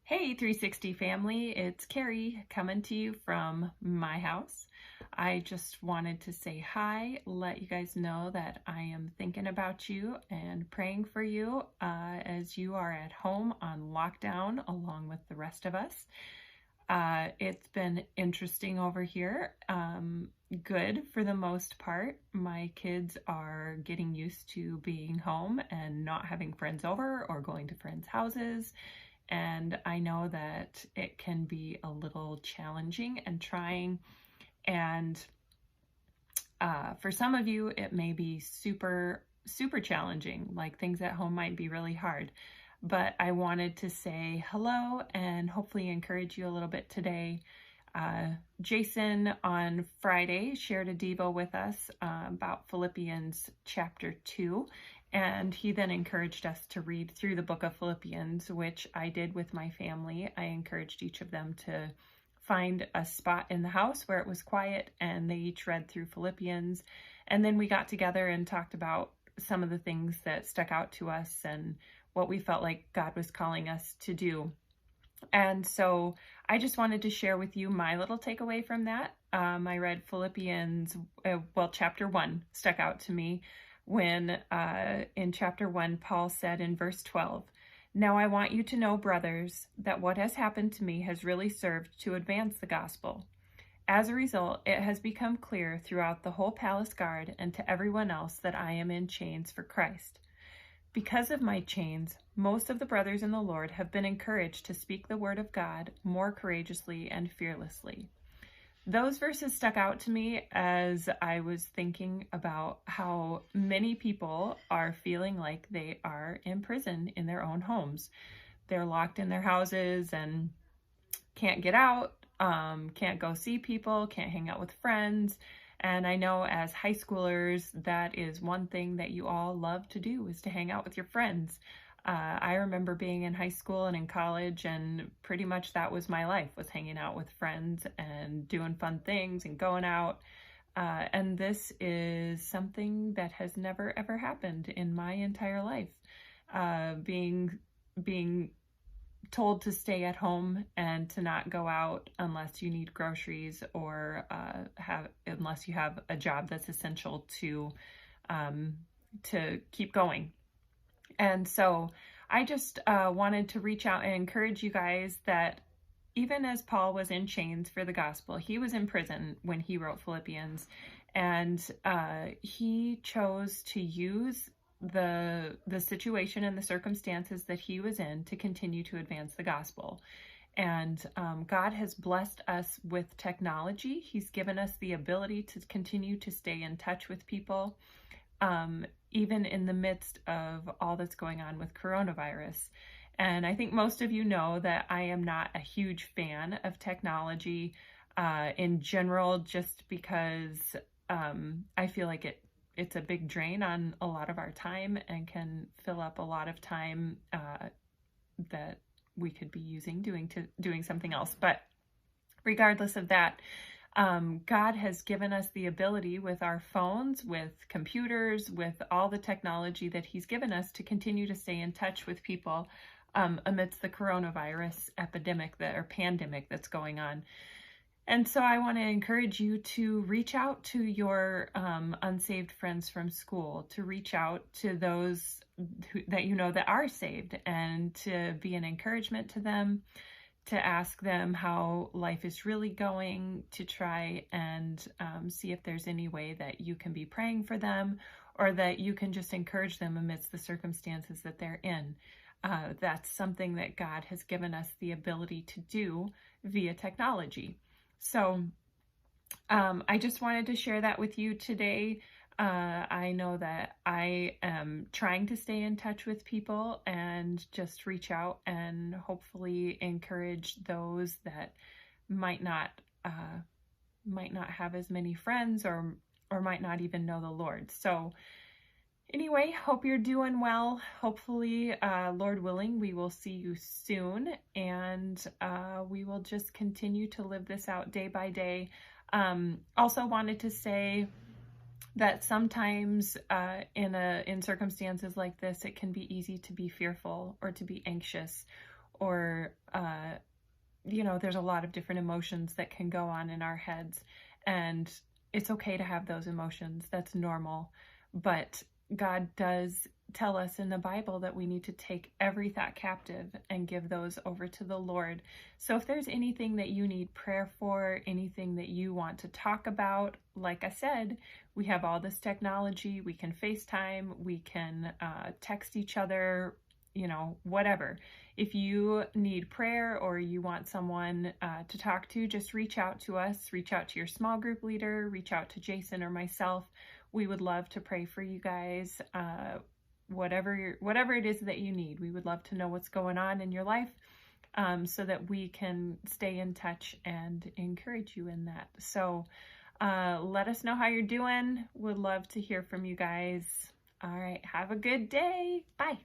Hey 360 family, it's Carrie coming to you from my house. I just wanted to say hi, let you guys know that I am thinking about you and praying for you as you are at home on lockdown along with the rest of us. It's been interesting over here. Good for the most part. My kids are getting used to being home and not having friends over or going to friends' houses. And I know that it can be a little challenging and trying. And for some of you, it may be super challenging, like things at home might be really hard. But I wanted to say hello and hopefully encourage you a little bit today. Jason on Friday shared a Devo with us about Philippians chapter 2. And he then encouraged us to read through the book of Philippians, which I did with my family. I encouraged each of them to find a spot in the house where it was quiet, and they each read through Philippians. And then we got together and talked about some of the things that stuck out to us and what we felt like God was calling us to do. And so I just wanted to share with you my little takeaway from that. I read Philippians, chapter 1 stuck out to me when in chapter 1, Paul said in verse 12, "Now I want you to know, brothers, that what has happened to me has really served to advance the gospel. As a result, it has become clear throughout the whole palace guard and to everyone else that I am in chains for Christ. Because of my chains, most of the brothers in the Lord have been encouraged to speak the word of God more courageously and fearlessly." Those verses stuck out to me as I was thinking about how many people are feeling like they are in prison in their own homes. They're locked in their houses and can't get out, can't go see people, can't hang out with friends. And I know as high schoolers, that is one thing that you all love to do, is to hang out with your friends. I remember being in high school and in college, and pretty much that was my life, was hanging out with friends and doing fun things and going out. And this is something that has never, ever happened in my entire life. Being told to stay at home and to not go out unless you need groceries or unless you have a job that's essential to keep going. And so I just wanted to reach out and encourage you guys that even as Paul was in chains for the gospel, he was in prison when he wrote Philippians, and he chose to use the situation and the circumstances that he was in to continue to advance the gospel. And God has blessed us with technology. He's given us the ability to continue to stay in touch with people, even in the midst of all that's going on with coronavirus. And I think most of you know that I am not a huge fan of technology in general, just because I feel like it's a big drain on a lot of our time and can fill up a lot of time that we could be using doing something else. But regardless of that, God has given us the ability with our phones, with computers, with all the technology that he's given us to continue to stay in touch with people amidst the coronavirus pandemic that's going on. And so I want to encourage you to reach out to your unsaved friends from school, to reach out to those that you know that are saved, and to be an encouragement to them, to ask them how life is really going, to try and see if there's any way that you can be praying for them, or that you can just encourage them amidst the circumstances that they're in. That's something that God has given us the ability to do via technology. So I just wanted to share that with you today. I know that I am trying to stay in touch with people and just reach out and hopefully encourage those that might not have as many friends or might not even know the Lord. So anyway, hope you're doing well. Hopefully, Lord willing, we will see you soon, and we will just continue to live this out day by day. Also wanted to say that sometimes in circumstances like this, it can be easy to be fearful or to be anxious or, there's a lot of different emotions that can go on in our heads, and it's okay to have those emotions. That's normal. But God does tell us in the Bible that we need to take every thought captive and give those over to the Lord. So if there's anything that you need prayer for, anything that you want to talk about, like I said, we have all this technology. We can FaceTime, we can text each other, whatever. If you need prayer or you want someone to talk to, just reach out to us, reach out to your small group leader, reach out to Jason or myself. We would love to pray for you guys. Whatever it is that you need, we would love to know what's going on in your life, so that we can stay in touch and encourage you in that. So let us know how you're doing. Would love to hear from you guys. All right, have a good day. Bye.